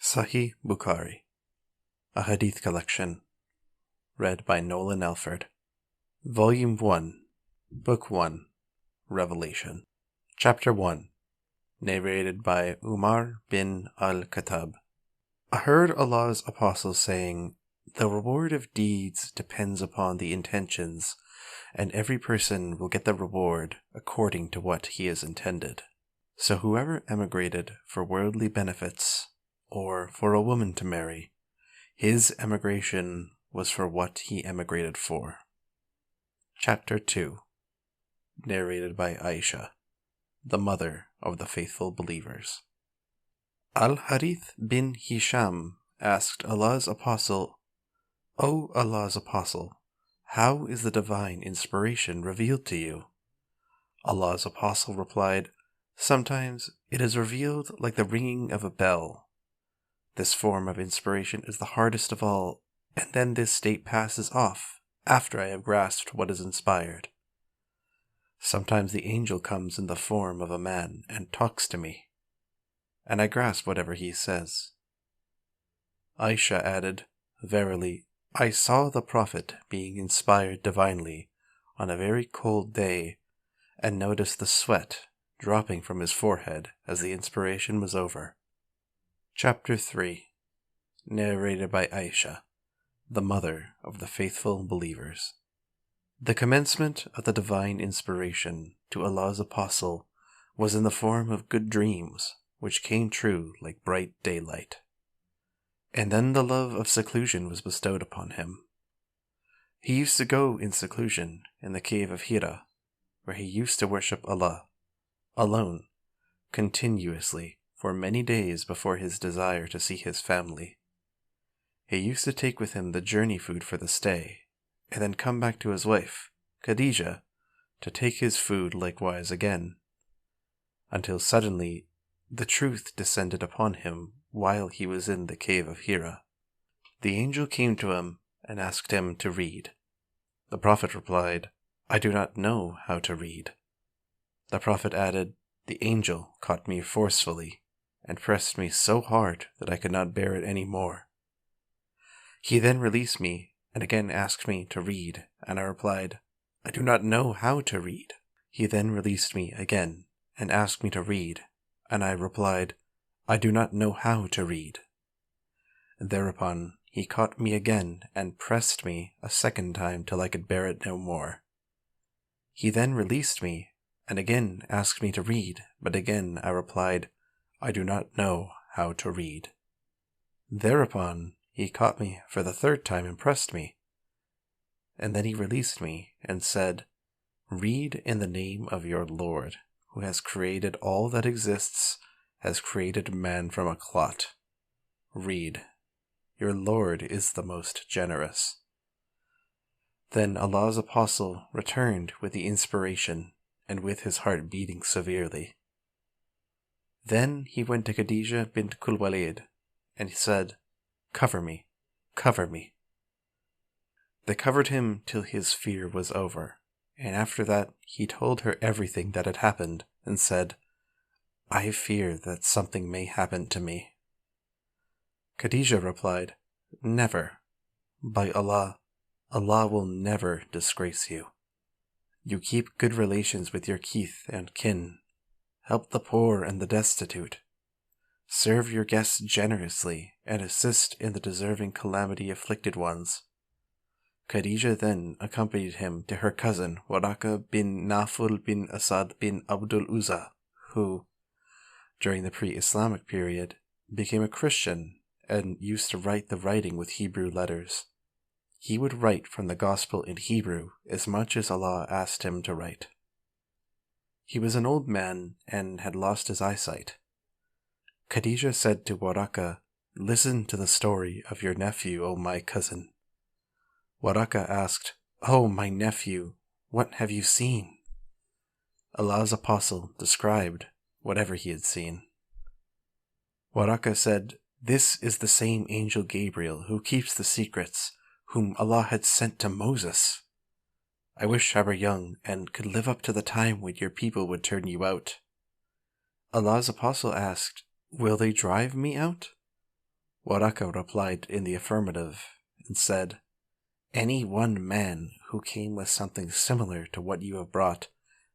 Sahih Bukhari, a Hadith collection, read by Nolan Elford. Volume 1, Book 1, Revelation. Chapter 1, narrated by Umar bin al-Khattab. I heard Allah's Apostle saying, "The reward of deeds depends upon the intentions, and every person will get the reward according to what he has intended. So whoever emigrated for worldly benefits, or for a woman to marry, his emigration was for what he emigrated for." Chapter 2, narrated by Aisha, the mother of the faithful believers. Al-Harith bin Hisham asked Allah's Apostle, "O Allah's Apostle, how is the divine inspiration revealed to you?" Allah's Apostle replied, "Sometimes it is revealed like the ringing of a bell. This form of inspiration is the hardest of all, and then this state passes off after I have grasped what is inspired. Sometimes the angel comes in the form of a man and talks to me, and I grasp whatever he says." Aisha added, "Verily, I saw the Prophet being inspired divinely on a very cold day, and noticed the sweat dropping from his forehead as the inspiration was over." Chapter 3, narrated by Aisha, the mother of the faithful believers. The commencement of the divine inspiration to Allah's Apostle was in the form of good dreams, which came true like bright daylight. And then the love of seclusion was bestowed upon him. He used to go in seclusion in the cave of Hira, where he used to worship Allah, alone, continuously, for many days before his desire to see his family. He used to take with him the journey food for the stay, and then come back to his wife, Khadijah, to take his food likewise again, until suddenly the truth descended upon him while he was in the cave of Hira. The angel came to him and asked him to read. The Prophet replied, "I do not know how to read." The Prophet added, "The angel caught me forcefully and pressed me so hard that I could not bear it any more. He then released me and again asked me to read, and I replied, 'I do not know how to read.' He then released me again and asked me to read, and I replied, 'I do not know how to read.' Thereupon he caught me again and pressed me a second time till I could bear it no more. He then released me and again asked me to read, but again I replied, 'I do not know how to read.' Thereupon he caught me for the third time and pressed me, and then he released me and said, 'Read in the name of your Lord, who has created all that exists, has created man from a clot. Read. Your Lord is the most generous.' Then Allah's Apostle returned with the inspiration and with his heart beating severely. Then he went to Khadijah bint Khuwaylid and he said, 'Cover me, cover me.' They covered him till his fear was over, and after that he told her everything that had happened and said, 'I fear that something may happen to me.' Khadijah replied, 'Never. By Allah, Allah will never disgrace you. You keep good relations with your kith and kin. Help the poor and the destitute. Serve your guests generously and assist in the deserving calamity afflicted ones.' Khadijah then accompanied him to her cousin Waraka bin Naful bin Asad bin Abdul Uzza, who, during the pre-Islamic period, became a Christian and used to write the writing with Hebrew letters. He would write from the Gospel in Hebrew as much as Allah asked him to write. He was an old man and had lost his eyesight. Khadijah said to Waraka, 'Listen to the story of your nephew, O my cousin.' Waraka asked, 'O my nephew, what have you seen?' Allah's Apostle described whatever he had seen. Waraka said, 'This is the same angel Gabriel who keeps the secrets, whom Allah had sent to Moses. I wish I were young and could live up to the time when your people would turn you out.' Allah's Apostle asked, 'Will they drive me out?' Waraka replied in the affirmative and said, "Any one man who came with something similar to what you have brought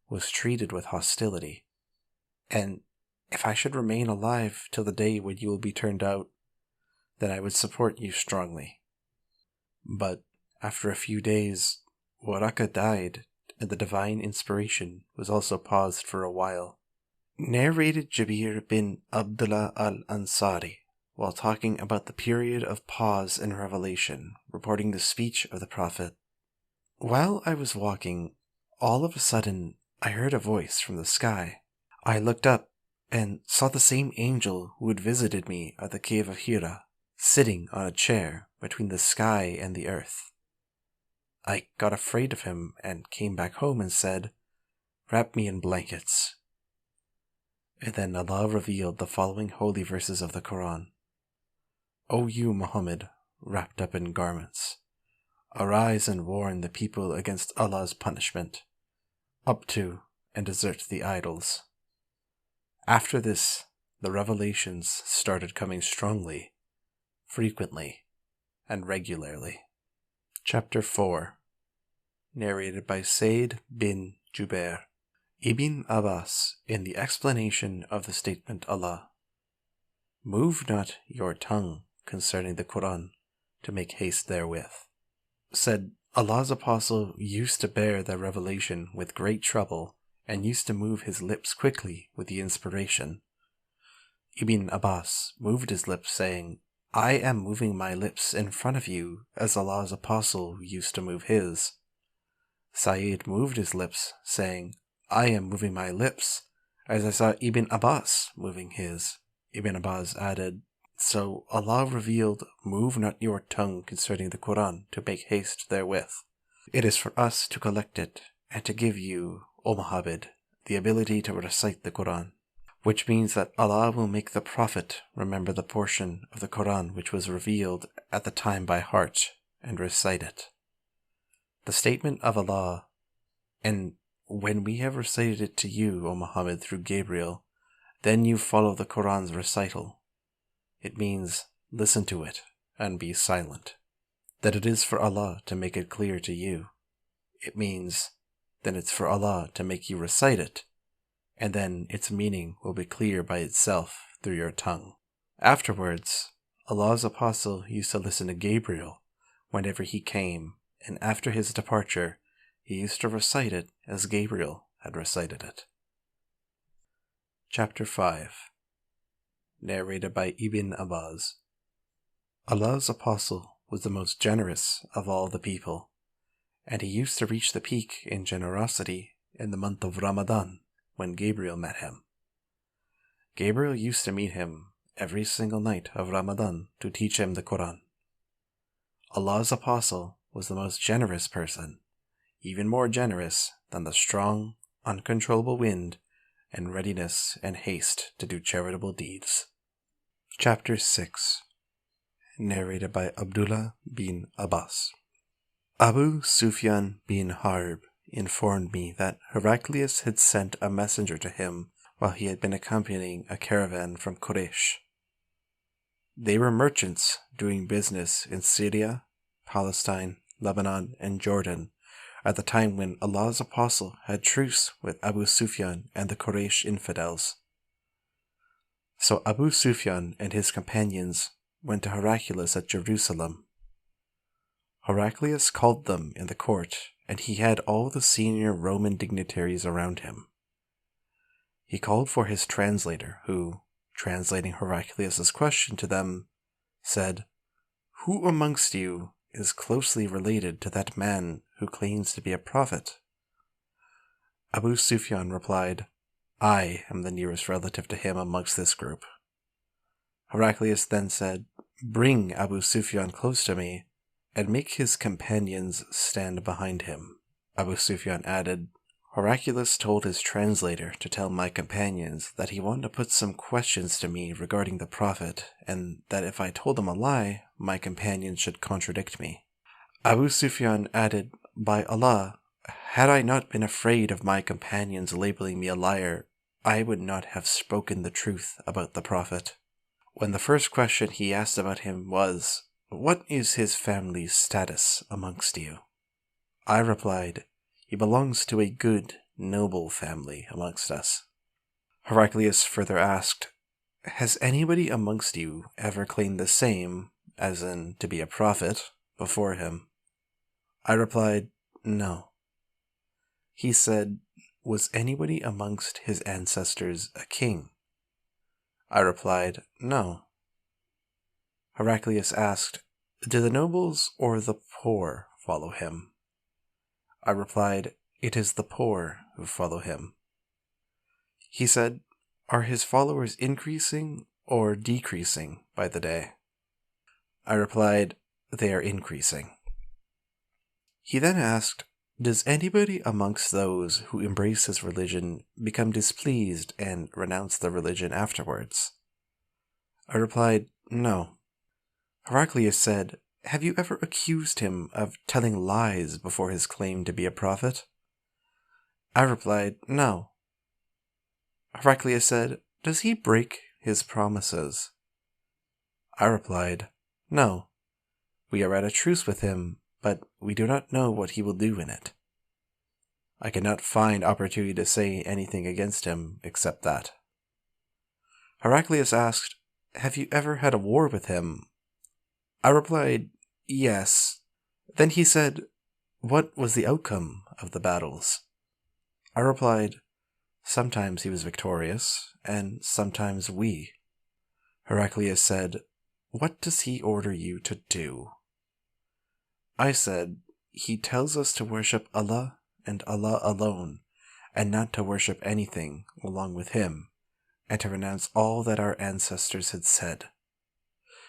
was treated with hostility, and if I should remain alive till the day when you will be turned out, then I would support you strongly." But after a few days, Waraka died, and the divine inspiration was also paused for a while. Narrated Jabir bin Abdullah al-Ansari, while talking about the period of pause in revelation, reporting the speech of the Prophet. "While I was walking, all of a sudden I heard a voice from the sky. I looked up and saw the same angel who had visited me at the cave of Hira, sitting on a chair between the sky and the earth. I got afraid of him and came back home and said, 'Wrap me in blankets.' And then Allah revealed the following holy verses of the Quran. 'O you, Muhammad, wrapped up in garments, arise and warn the people against Allah's punishment, up to and desert the idols.' After this, the revelations started coming strongly, frequently, and regularly." Chapter 4, narrated by Said bin Jubair. Ibn Abbas, in the explanation of the statement Allah, "Move not your tongue concerning the Quran to make haste therewith," said, Allah's Apostle used to bear the revelation with great trouble and used to move his lips quickly with the inspiration. Ibn Abbas moved his lips, saying, "I am moving my lips in front of you as Allah's Apostle used to move his." Sa'id moved his lips, saying, "I am moving my lips as I saw Ibn Abbas moving his." Ibn Abbas added, "So Allah revealed, 'Move not your tongue concerning the Quran to make haste therewith.' It is for us to collect it and to give you, O Muhammad, the ability to recite the Quran, which means that Allah will make the Prophet remember the portion of the Quran which was revealed at the time by heart and recite it." The statement of Allah, "And when we have recited it to you, O Muhammad, through Gabriel, then you follow the Quran's recital," it means listen to it and be silent. That it is for Allah to make it clear to you. It means then it's for Allah to make you recite it, and then its meaning will be clear by itself through your tongue. Afterwards, Allah's Apostle used to listen to Gabriel whenever he came, and after his departure, he used to recite it as Gabriel had recited it. Chapter 5, narrated by Ibn Abbas. Allah's Apostle was the most generous of all the people, and he used to reach the peak in generosity in the month of Ramadan when Gabriel met him. Gabriel used to meet him every single night of Ramadan to teach him the Quran. Allah's Apostle was the most generous person, even more generous than the strong, uncontrollable wind and readiness and haste to do charitable deeds. Chapter 6, narrated by Abdullah bin Abbas. Abu Sufyan bin Harb informed me that Heraclius had sent a messenger to him while he had been accompanying a caravan from Quraysh. They were merchants doing business in Syria, Palestine, Lebanon, and Jordan at the time when Allah's Apostle had truce with Abu Sufyan and the Quraysh infidels. So Abu Sufyan and his companions went to Heraclius at Jerusalem. Heraclius called them in the court, and he had all the senior Roman dignitaries around him. He called for his translator, who, translating Heraclius's question to them, said, "Who amongst you is closely related to that man who claims to be a prophet?" Abu Sufyan replied, "I am the nearest relative to him amongst this group." Heraclius then said, "Bring Abu Sufyan close to me, and make his companions stand behind him." Abu Sufyan added, "Heraclius told his translator to tell my companions that he wanted to put some questions to me regarding the Prophet, and that if I told them a lie, my companions should contradict me." Abu Sufyan added, "By Allah, had I not been afraid of my companions labeling me a liar, I would not have spoken the truth about the Prophet." when the first question he asked about him was, "What is his family's status amongst you?" I replied, "He belongs to a good, noble family amongst us." Heraclius further asked, "Has anybody amongst you ever claimed the same, as in to be a prophet, before him?" I replied, "No." He said, "Was anybody amongst his ancestors a king?" I replied, "No." Heraclius asked, "Do the nobles or the poor follow him?" I replied, "It is the poor who follow him." He said, "Are his followers increasing or decreasing by the day?" I replied, "They are increasing." He then asked, "Does anybody amongst those who embrace his religion become displeased and renounce the religion afterwards?" I replied, "No." Heraclius said, "Have you ever accused him of telling lies before his claim to be a prophet?" I replied, "No." Heraclius said, "Does he break his promises?" I replied, "No. We are at a truce with him, but we do not know what he will do in it." I could not find opportunity to say anything against him except that. Heraclius asked, "Have you ever had a war with him?" I replied, "Yes." Then he said, "What was the outcome of the battles?" I replied, "Sometimes he was victorious, and sometimes we." Heraclius said, "What does he order you to do?" I said, "He tells us to worship Allah and Allah alone, and not to worship anything along with him, and to renounce all that our ancestors had said.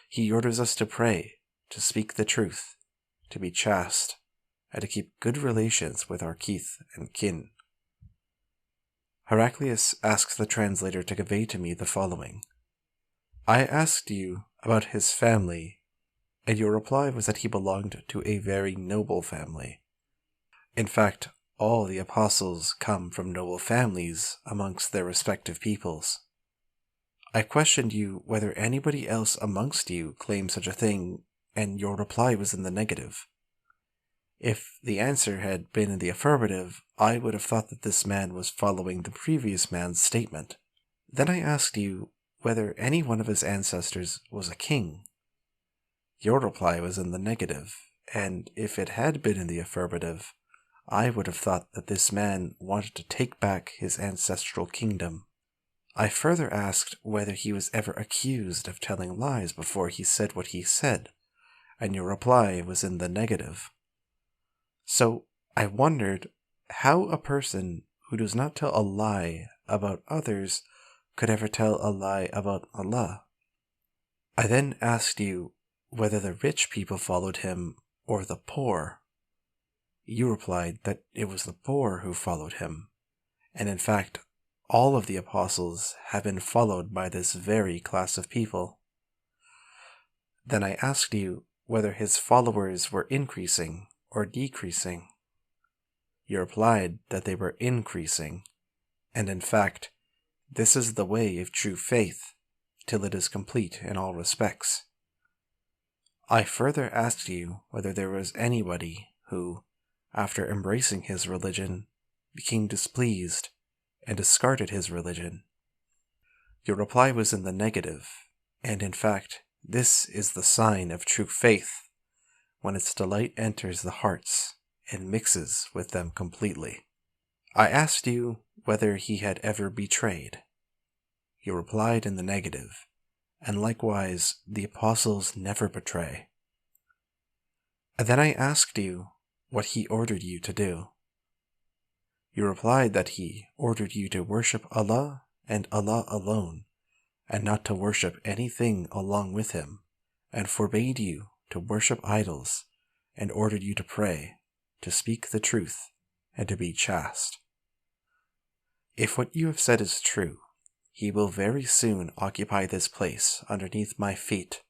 He orders us to pray, to speak the truth, to be chaste, and to keep good relations with our kith and kin." Heraclius asks the translator to convey to me the following: "I asked you about his family, and your reply was that he belonged to a very noble family. In fact, all the apostles come from noble families amongst their respective peoples. I questioned you whether anybody else amongst you claimed such a thing, and your reply was in the negative. If the answer had been in the affirmative, I would have thought that this man was following the previous man's statement. Then I asked you whether any one of his ancestors was a king. Your reply was in the negative, and if it had been in the affirmative, I would have thought that this man wanted to take back his ancestral kingdom. I further asked whether he was ever accused of telling lies before he said what he said, and your reply was in the negative. So I wondered how a person who does not tell a lie about others could ever tell a lie about Allah. I then asked you whether the rich people followed him or the poor. You replied that it was the poor who followed him, and in fact, all of the apostles have been followed by this very class of people. Then I asked you whether his followers were increasing or decreasing. You replied that they were increasing, and in fact, this is the way of true faith, till it is complete in all respects. I further asked you whether there was anybody who, after embracing his religion, became displeased and discarded his religion. Your reply was in the negative, and in fact, this is the sign of true faith, when its delight enters the hearts and mixes with them completely. I asked you whether he had ever betrayed. You replied in the negative, and likewise the apostles never betray. And then I asked you what he ordered you to do. You replied that he ordered you to worship Allah and Allah alone, and not to worship anything along with him, and forbade you to worship idols, and ordered you to pray, to speak the truth, and to be chaste. If what you have said is true, he will very soon occupy this place underneath my feet,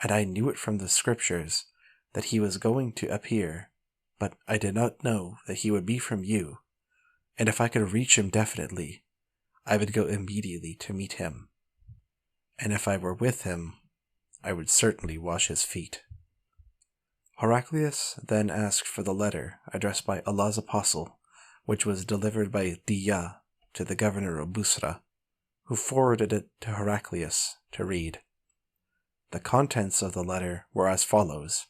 and I knew it from the scriptures that he was going to appear, but I did not know that he would be from you, and if I could reach him definitely, I would go immediately to meet him. and if I were with him, I would certainly wash his feet." Heraclius then asked for the letter addressed by Allah's apostle, which was delivered by Diya to the governor of Busra, who forwarded it to Heraclius to read. The contents of the letter were as follows: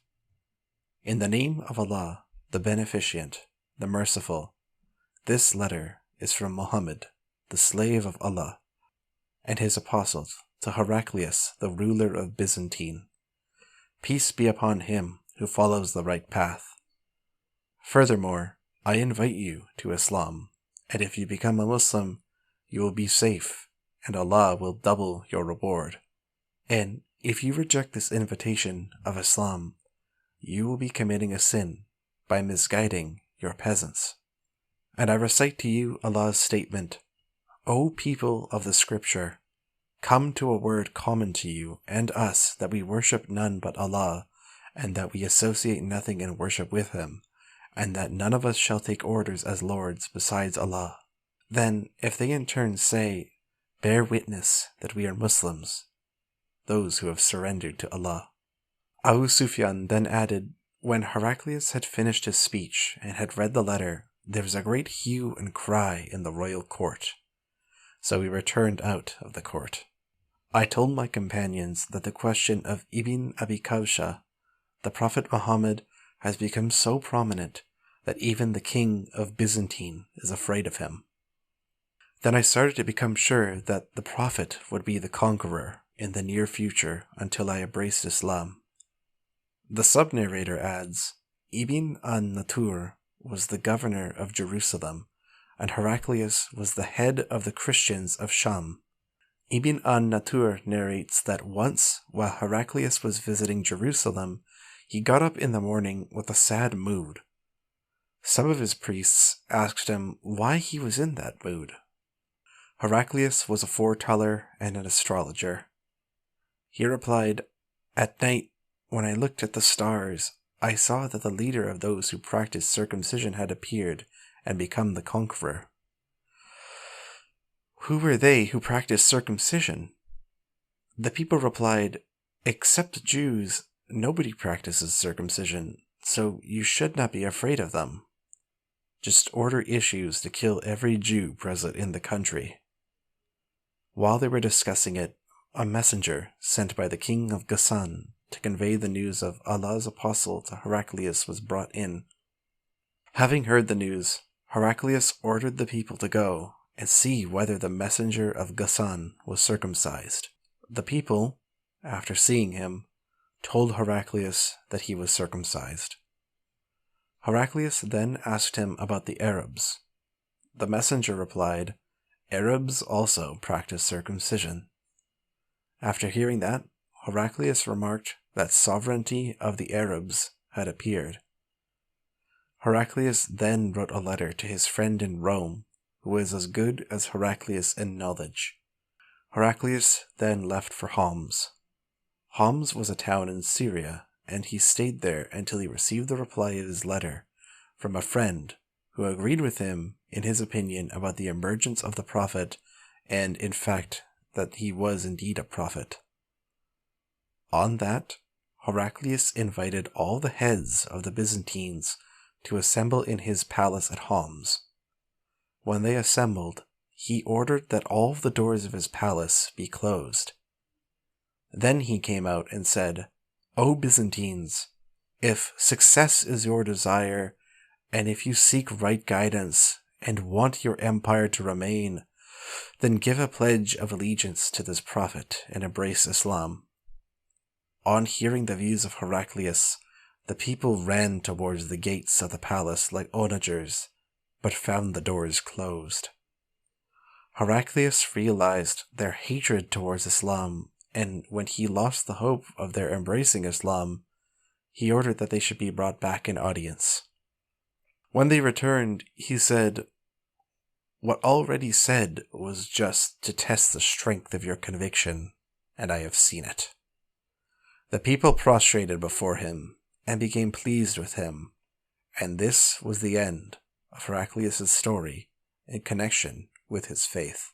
"In the name of Allah, the Beneficent, the Merciful, this letter is from Muhammad, the slave of Allah, and his apostle, to Heraclius, the ruler of Byzantine. Peace be upon him who follows the right path. Furthermore, I invite you to Islam, and if you become a Muslim, you will be safe, and Allah will double your reward. And if you reject this invitation of Islam, you will be committing a sin by misguiding your peasants. And I recite to you Allah's statement, 'O people of the Scripture, come to a word common to you and us, that we worship none but Allah, and that we associate nothing in worship with Him, and that none of us shall take orders as lords besides Allah.' Then, if they in turn say, 'Bear witness that we are Muslims,' those who have surrendered to Allah." Abu Sufyan then added, "When Heraclius had finished his speech and had read the letter, there was a great hue and cry in the royal court. So we returned out of the court. I told my companions that the question of Ibn Abi Kawsha, the Prophet Muhammad, has become so prominent that even the king of Byzantine is afraid of him. Then I started to become sure that the Prophet would be the conqueror in the near future until I embraced Islam." The sub-narrator adds, "Ibn an-Natur was the governor of Jerusalem, and Heraclius was the head of the Christians of Sham. Ibn an-Natur narrates that once, while Heraclius was visiting Jerusalem, he got up in the morning with a sad mood. Some of his priests asked him why he was in that mood. Heraclius was a foreteller and an astrologer. He replied, 'At night, when I looked at the stars, I saw that the leader of those who practiced circumcision had appeared and become the conqueror.' 'Who were they who practiced circumcision?' The people replied, 'Except Jews, nobody practices circumcision, so you should not be afraid of them. Just order issues to kill every Jew present in the country.' While they were discussing it, a messenger sent by the king of Ghassan to convey the news of Allah's apostle to Heraclius was brought in. Having heard the news, Heraclius ordered the people to go and see whether the messenger of Ghassan was circumcised. The people, after seeing him, told Heraclius that he was circumcised. Heraclius then asked him about the Arabs. The messenger replied, 'Arabs also practice circumcision.' After hearing that, Heraclius remarked that sovereignty of the Arabs had appeared. Heraclius then wrote a letter to his friend in Rome, who was as good as Heraclius in knowledge. Heraclius then left for Homs. Homs was a town in Syria, and he stayed there until he received the reply of his letter from a friend who agreed with him in his opinion about the emergence of the Prophet and, in fact, that he was indeed a prophet. On that, Heraclius invited all the heads of the Byzantines to assemble in his palace at Homs. When they assembled, he ordered that all the doors of his palace be closed. Then he came out and said, "O Byzantines, if success is your desire, and if you seek right guidance and want your empire to remain, then give a pledge of allegiance to this prophet and embrace Islam." On hearing the views of Heraclius, the people ran towards the gates of the palace like onagers, but found the doors closed. Heraclius realized their hatred towards Islam, and when he lost the hope of their embracing Islam, he ordered that they should be brought back in audience. When they returned, he said, "What already said was just to test the strength of your conviction, and I have seen it." The people prostrated before him and became pleased with him, and this was the end of Heraclius' story in connection with his faith.